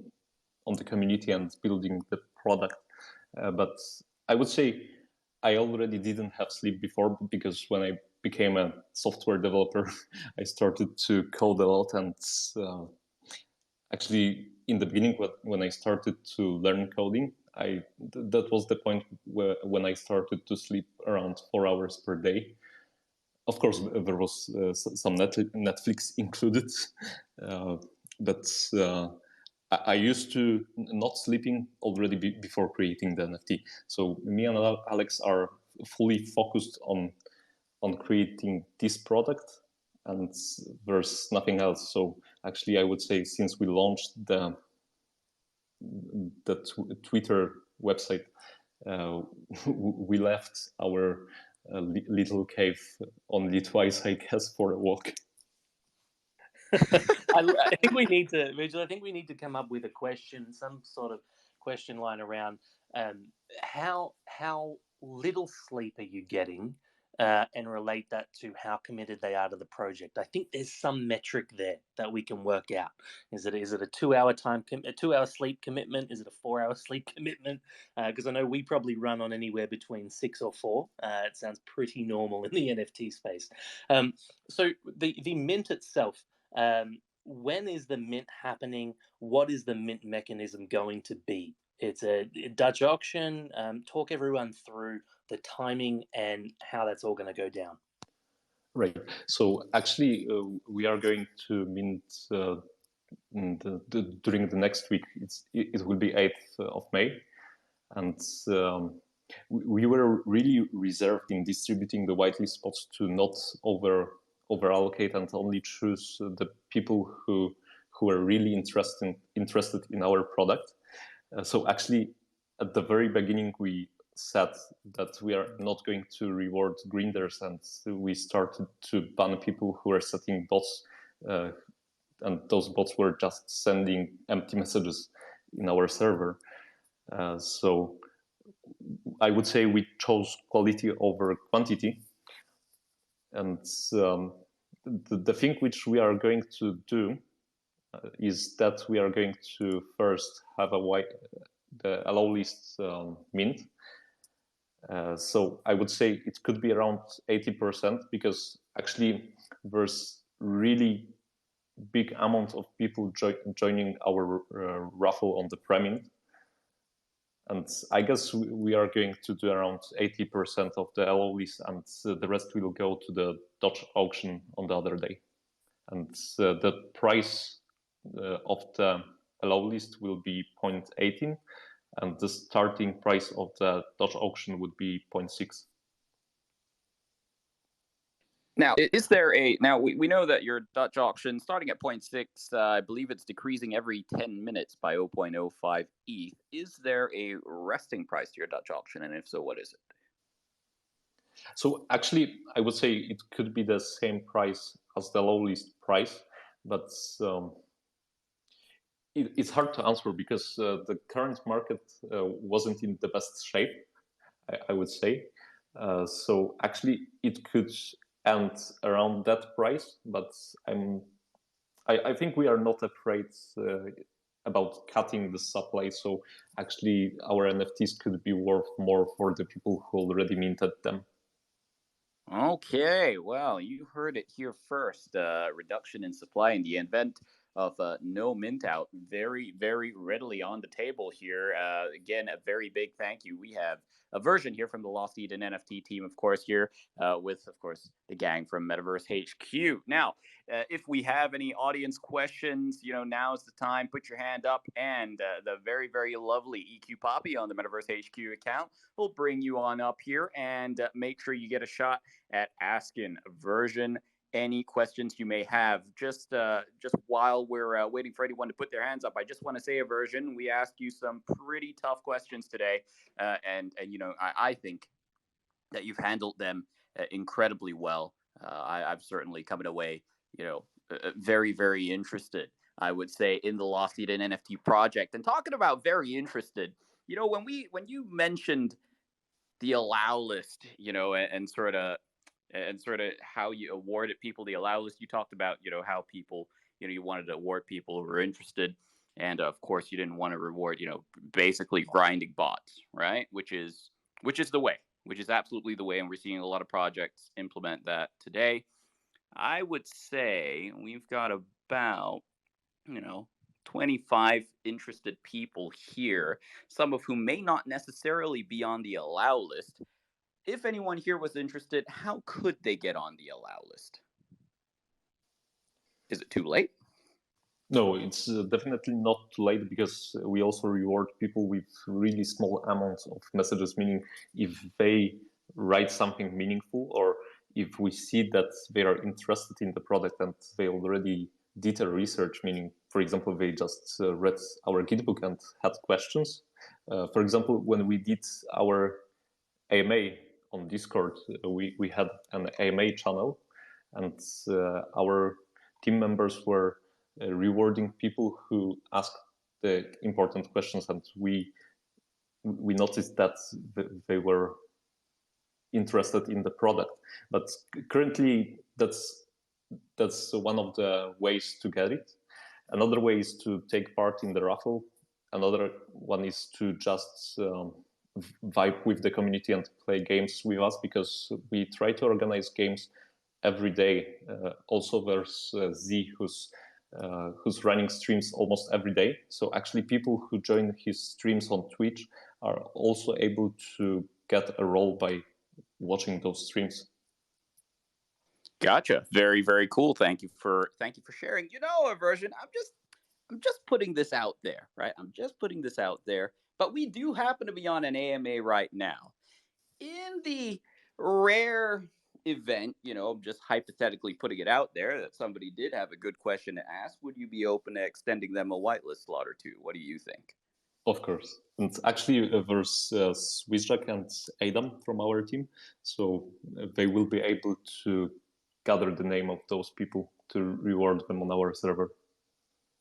Speaker 2: the community and building the product. But I would say I already didn't have sleep before, because when I became a software developer, I started to code a lot. And actually, in the beginning, when I started to learn coding, that was the point when I started to sleep around 4 hours per day. Of course, there was some Netflix included, but I used to not sleeping already before creating the NFT. So me and Alex are fully focused on creating this product, and there's nothing else. So actually, I would say since we launched the Twitter website, we left our little cave only twice, I guess, for a walk.
Speaker 3: I think we need to, Vigil, I think we need to come up with a question, some sort of question line around how little sleep are you getting, and relate that to how committed they are to the project. I think there's some metric there that we can work out. Is it a 2 hour a 2 hour sleep commitment? Is it a 4 hour sleep commitment? Because I know we probably run on anywhere between 6 or 4. It sounds pretty normal in the NFT space. So the mint itself, when is the mint happening? What is the mint mechanism going to be? It's a Dutch auction. Talk everyone through the timing and how that's all going to go down.
Speaker 2: Right. So actually, we are going to mint during the next week. It will be 8th of May, and we were really reserved in distributing the whitelist spots to not over allocate and only choose the people who are really interested in our product. So actually, at the very beginning, we said that we are not going to reward grinders, and we started to ban people who are setting bots, and those bots were just sending empty messages in our server. So I would say we chose quality over quantity. And the thing which we are going to do is that we are going to first have the allow list mint. So I would say it could be around 80%, because actually there's really big amount of people joining our raffle on the pre-mint. And I guess we are going to do around 80% of the allow list, and the rest will go to the Dodge auction on the other day. And the price of the allow list will be 0.18, and the starting price of the Dodge auction would be 0.6.
Speaker 1: Now, is there we know that your Dutch auction starting at 0.6, I believe it's decreasing every 10 minutes by 0.05 ETH. Is there a resting price to your Dutch auction? And if so, what is it?
Speaker 2: So actually, I would say it could be the same price as the low list price, but it's hard to answer because the current market wasn't in the best shape, I would say. So actually, it could end around that price, but I think we are not afraid about cutting the supply. So actually, our NFTs could be worth more for the people who already minted them.
Speaker 1: Okay, well, you heard it here first. Reduction in supply in the event of no mint out, very, very readily on the table here. Again, a very big thank you. We have a version here from the Lost Eden NFT team, of course, here with, of course, the gang from Metaverse HQ. Now, if we have any audience questions, now's the time. Put your hand up, and the very, very lovely EQ Poppy on the Metaverse HQ account will bring you on up here and make sure you get a shot at asking version any questions you may have. Just while we're waiting for anyone to put their hands up, I just want to say, a version, we asked you some pretty tough questions today, and I think that you've handled them incredibly well. I've certainly come away, very, very interested, I would say, in the Lost Eden NFT project. And talking about very interested, when you mentioned the allow list, and sort of how you awarded people the allow list, you talked about, how people, you wanted to award people who were interested. And of course, you didn't want to reward, basically grinding bots, right? Which is the way, which is absolutely the way. And we're seeing a lot of projects implement that today. I would say we've got about, 25 interested people here, some of whom may not necessarily be on the allow list. If anyone here was interested, how could they get on the allow list? Is it too late?
Speaker 2: No, it's definitely not too late, because we also reward people with really small amounts of messages, meaning if they write something meaningful, or if we see that they are interested in the product and they already did a research, meaning, for example, they just read our guidebook and had questions. For example, when we did our AMA on Discord, we had an AMA channel, and our team members were rewarding people who asked the important questions, and we noticed that they were interested in the product. But currently, that's one of the ways to get it. Another way is to take part in the raffle. Another one is to just vibe with the community and play games with us, because we try to organize games every day. Also, there's Z, who's running streams almost every day. So actually, people who join his streams on Twitch are also able to get a role by watching those streams.
Speaker 1: Gotcha. Very, very cool. Thank you for sharing. Version, I'm just putting this out there, right? I'm just putting this out there. But we do happen to be on an AMA right now. In the rare event, I'm just hypothetically putting it out there, that somebody did have a good question to ask, would you be open to extending them a whitelist slot or two? What do you think?
Speaker 2: Of course. And actually, there's Swissjack and Adam from our team. So they will be able to gather the name of those people to reward them on our server.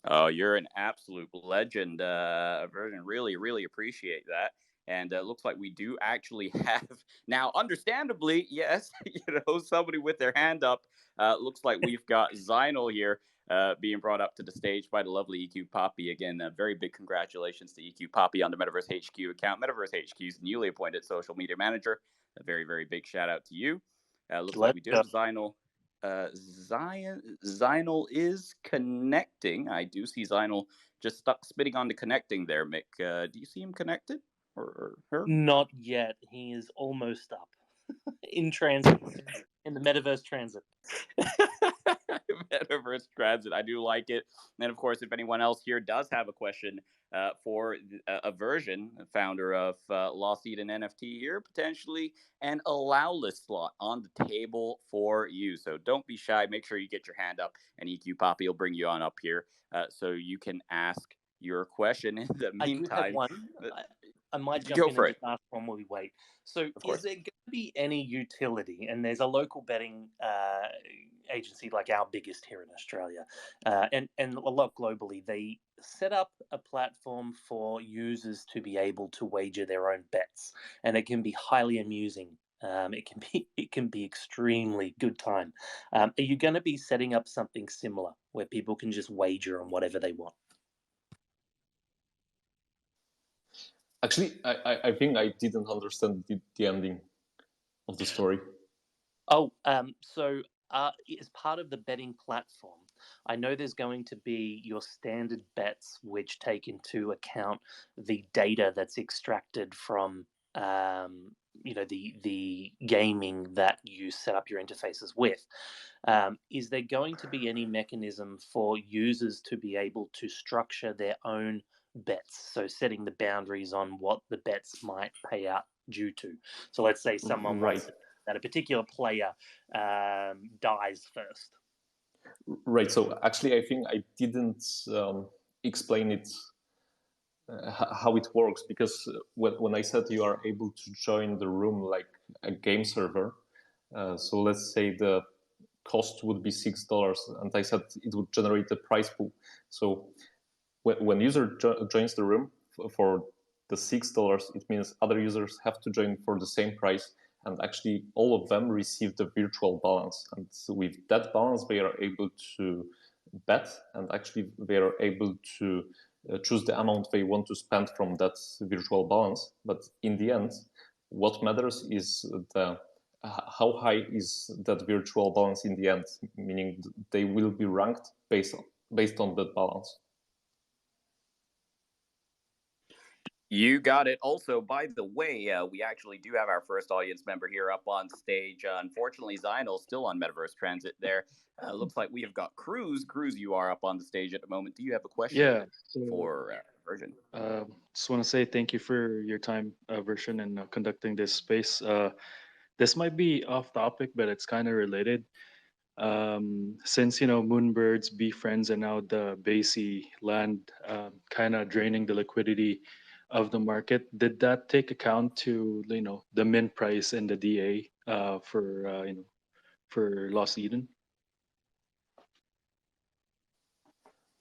Speaker 1: Oh, you're an absolute legend, Version. Really, really appreciate that. And it looks like we do actually have now, understandably, yes, somebody with their hand up. Looks like we've got Zynal here being brought up to the stage by the lovely EQ Poppy. Again, very big congratulations to EQ Poppy on the Metaverse HQ account. Metaverse HQ's newly appointed social media manager. A very, very big shout out to you. Looks like we do have Zynal. Zynal is connecting. I do see Zynal just stuck spitting on to connecting there, Mick. Do you see him connected or her?
Speaker 3: Not yet. He is almost up in transit, in the metaverse transit.
Speaker 1: Metaverse transit. I do like it. And of course, if anyone else here does have a question for a version, founder of Lost Eden NFT here, potentially an allow list slot on the table for you. So don't be shy. Make sure you get your hand up, and EQ Poppy will bring you on up here so you can ask your question. In the
Speaker 3: I do have
Speaker 1: meantime,
Speaker 3: one. I might jump
Speaker 1: go
Speaker 3: in
Speaker 1: for
Speaker 3: and
Speaker 1: it.
Speaker 3: just ask one while we wait. So,
Speaker 1: Of
Speaker 3: is
Speaker 1: course.
Speaker 3: there going to be any utility? And there's a local betting agency like our biggest here in Australia, and a lot globally. They set up a platform for users to be able to wager their own bets, and it can be highly amusing. It can be extremely good time. Are you going to be setting up something similar where people can just wager on whatever they want?
Speaker 2: Actually, I think I didn't understand the ending of the story.
Speaker 3: Oh, so as part of the betting platform, I know there's going to be your standard bets, which take into account the data that's extracted from, the gaming that you set up your interfaces with. Is there going to be any mechanism for users to be able to structure their own bets? So setting the boundaries on what the bets might pay out due to. So let's say someone wants
Speaker 2: Right.
Speaker 3: that a particular player dies first.
Speaker 2: Right. So actually, I think I didn't explain it how it works, because when I said you are able to join the room like a game server, so let's say the cost would be $6, and I said it would generate the prize pool. So when user joins the room for the $6, it means other users have to join for the same price, and actually all of them receive the virtual balance. And so with that balance, they are able to bet, and actually they are able to choose the amount they want to spend from that virtual balance. But in the end, what matters is how high is that virtual balance in the end, meaning they will be ranked based on that balance.
Speaker 1: You got it. Also, by the way, we actually do have our first audience member here up on stage. Unfortunately, Zynal's still on Metaverse Transit there. Looks like we have got Cruz. Cruz, you are up on the stage at the moment. Do you have a question
Speaker 4: Yeah, so
Speaker 1: for Version?
Speaker 4: just want to say thank you for your time, Version, and conducting this space. This might be off topic, but it's kind of related. Since Moonbirds, Bee Friends, and now the Basie land kind of draining the liquidity of the market, did that take account to the mint price and the DA for Lost Eden?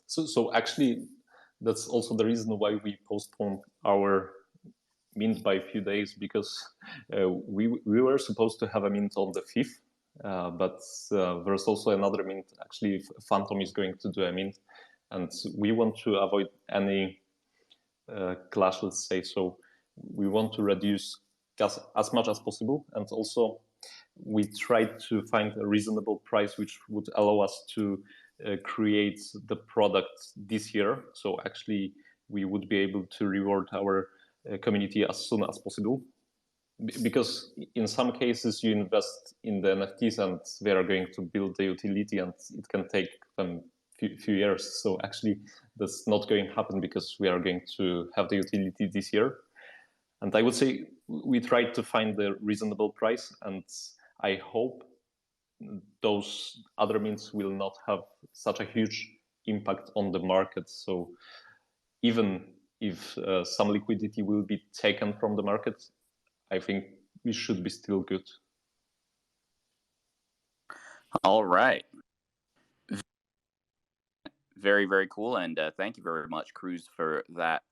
Speaker 2: So actually, that's also the reason why we postponed our mint by a few days, because we were supposed to have a mint on the 5th, but there's also another mint. Actually, Phantom is going to do a mint, and we want to avoid any clash, let's say. So we want to reduce gas as much as possible, and also we tried to find a reasonable price which would allow us to create the product this year. So actually, we would be able to reward our community as soon as possible. Because in some cases, you invest in the NFTs and they are going to build the utility, and it can take them few years. So actually, that's not going to happen, because we are going to have the utility this year. And I would say we tried to find the reasonable price, and I hope those other mints will not have such a huge impact on the market. So even if some liquidity will be taken from the market, I think we should be still good.
Speaker 1: All right. Very, very cool. And thank you very much, Cruz, for that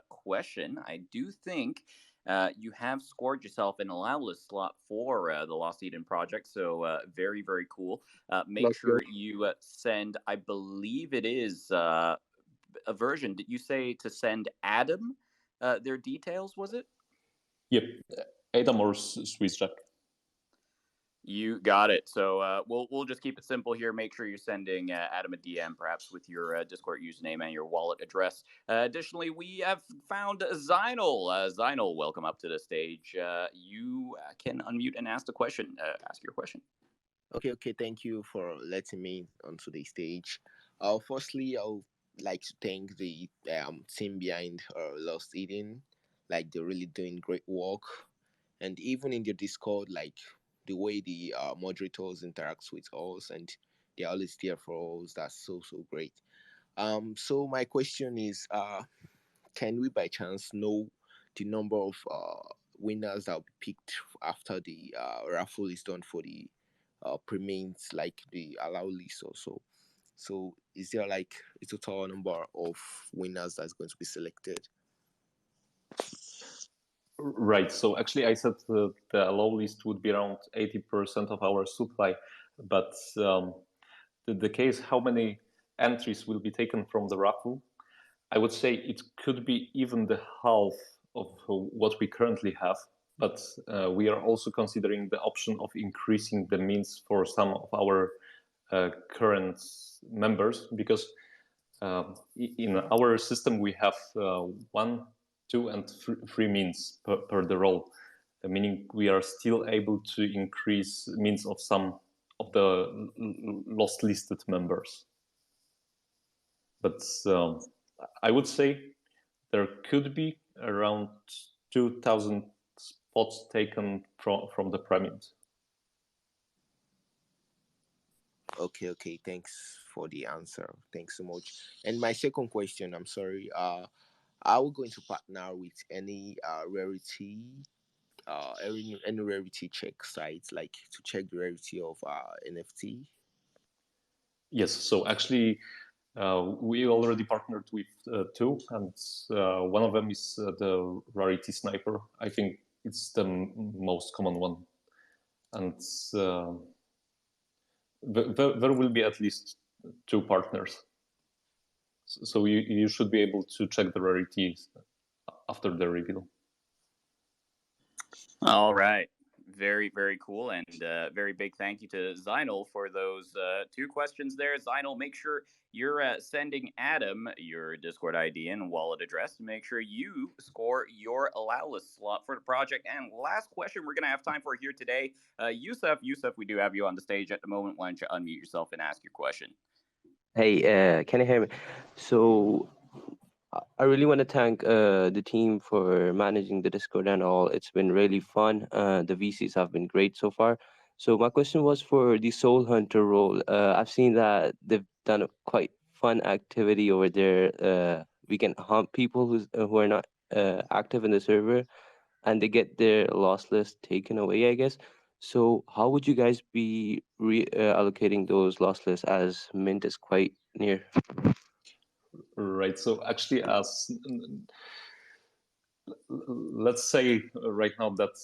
Speaker 1: question. I do think you have scored yourself an allow list slot for the Lost Eden project. So very, very cool. Make
Speaker 4: Let's
Speaker 1: sure
Speaker 4: go.
Speaker 1: you send, I believe it is a version. Did you say to send Adam their details, was it?
Speaker 2: Yep, Adam or Swiss Jack.
Speaker 1: You got it. So we'll just keep it simple here. Make sure you're sending Adam a DM, perhaps with your Discord username and your wallet address. Additionally, we have found Zynal. Zynal, welcome up to the stage. You can unmute and ask the question. Ask your question.
Speaker 5: Okay. Thank you for letting me onto the stage. Firstly, I would like to thank the team behind Lost Eden. Like they're really doing great work, and even in the Discord, like the way the moderators interact with us, and they're always there for us. That's so great. So my question is, can we by chance know the number of winners that will be picked after the raffle is done for the pre-mains, like the allow list or so? So is there like a total number of winners that's going to be selected?
Speaker 2: Right. So actually, I said the allow list would be around 80% of our supply, but the case how many entries will be taken from the raffle, I would say it could be even the half of what we currently have. But we are also considering the option of increasing the means for some of our current members, because in our system we have 1, 2, and 3 means per the role, meaning we are still able to increase means of some of the lost listed members. But I would say there could be around 2,000 spots taken from the premiums.
Speaker 5: Okay. Thanks for the answer. Thanks so much. And my second question, I'm sorry. Are we going to partner with any rarity, any rarity check sites, like to check the rarity of NFT?
Speaker 2: Yes. So actually, we already partnered with 2, and one of them is the Rarity Sniper. I think it's the most common one, and there will be at least 2 partners. So you should be able to check the rarities after the reveal.
Speaker 1: All right. Very, very cool. And very big thank you to Zynal for those 2 questions there. Zynal, make sure you're sending Adam your Discord ID and wallet address to make sure you score your allow list slot for the project. And last question we're going to have time for here today. Yusuf, we do have you on the stage at the moment. Why don't you unmute yourself and ask your question?
Speaker 6: Hey, can you hear me? So I really want to thank the team for managing the Discord and all. It's been really fun. The VCs have been great so far. So my question was for the Soul Hunter role. I've seen that they've done a quite fun activity over there. We can hunt people who are not active in the server, and they get their loss list taken away, I guess. So how would you guys be allocating those loss lists as mint is quite near?
Speaker 2: Right. So actually, as let's say right now that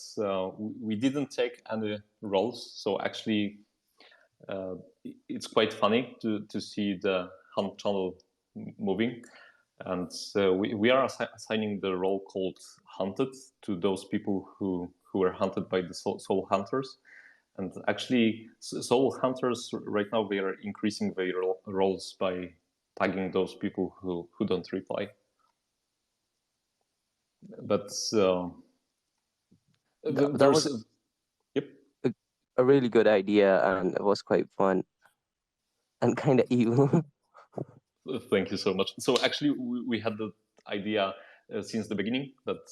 Speaker 2: we didn't take any roles. So actually, it's quite funny to see the hunt channel moving. And we are assigning the role called hunted to those people who were hunted by the soul hunters. And actually, soul hunters right now, they are increasing their roles by tagging those people who don't reply. But
Speaker 6: that was
Speaker 2: yep,
Speaker 6: a really good idea, and it was quite fun and kind of evil.
Speaker 2: Thank you so much. So actually, we had the idea since the beginning, but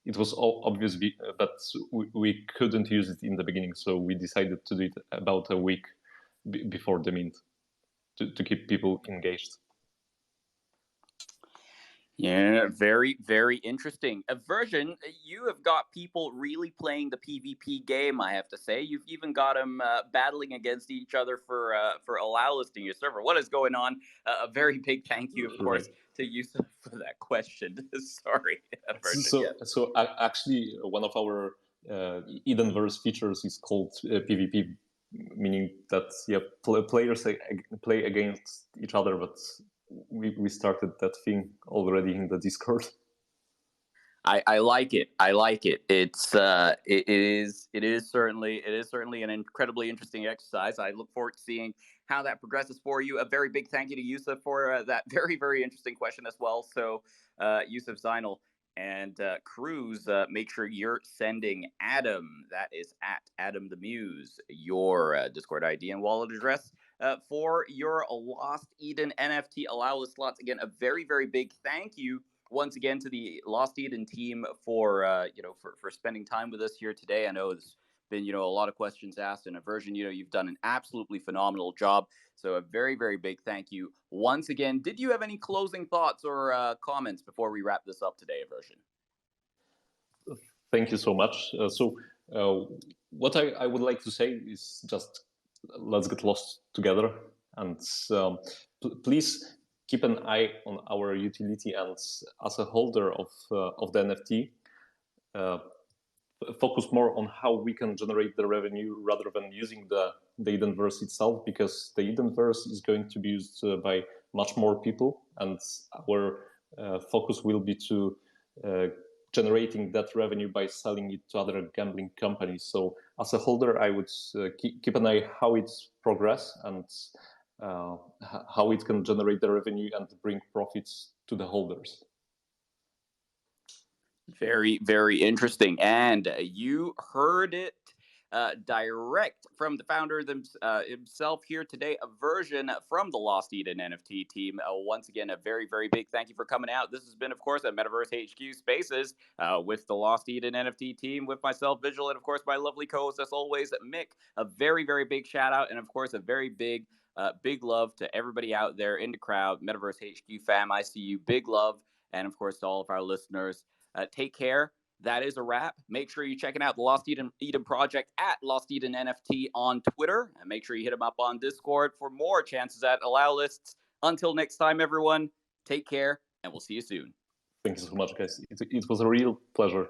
Speaker 2: it was obvious that we couldn't use it in the beginning. So we decided to do it about a week before the mint to keep people engaged.
Speaker 1: Yeah, very, very interesting. Version, you have got people really playing the PvP game, I have to say. You've even got them battling against each other for allow listing your server. What is going on? A very big thank you, of course, to Yusuf for that question. Sorry. Version,
Speaker 2: so actually, one of our Edenverse features is called PvP, meaning that players play against each other, but we started that thing already in the Discord.
Speaker 1: I like it. I like it. It is certainly an incredibly interesting exercise. I look forward to seeing how that progresses for you. A very big thank you to Yusuf for that very interesting question as well. So Yusuf Zainal and Cruz, make sure you're sending Adam. That is at Adam the Muse your Discord ID and wallet address. For your Lost Eden NFT allow list slots. Again, a very big thank you once again to the Lost Eden team for for spending time with us here today. I know there's been a lot of questions asked, and Aversion, you've done an absolutely phenomenal job. So a very big thank you once again. Did you have any closing thoughts or comments before we wrap this up today, Aversion?
Speaker 2: Thank you so much. What I would like to say is just let's get lost together, and please keep an eye on our utility, and as a holder of the NFT, focus more on how we can generate the revenue rather than using the Edenverse itself, because the Edenverse is going to be used by much more people, and our focus will be to generating that revenue by selling it to other gambling companies. So as a holder, I would keep an eye how it's progress and how it can generate the revenue and bring profits to the holders.
Speaker 1: Very interesting. And you heard it direct from the founder himself here today, a version from the Lost Eden NFT team. Once again, a very big thank you for coming out. This has been, of course, a Metaverse HQ Spaces with the Lost Eden NFT team, with myself, Vigil, and of course my lovely co-host, as always, Mick. A very big shout out, and of course a very big love to everybody out there in the crowd, Metaverse HQ fam. I see you. Big love, and of course to all of our listeners. Take care. That is a wrap. Make sure you're checking out the Lost Eden project at Lost Eden NFT on Twitter. And make sure you hit them up on Discord for more chances at allow lists. Until next time, everyone, take care, and we'll see you soon.
Speaker 2: Thank you so much, guys. It was a real pleasure.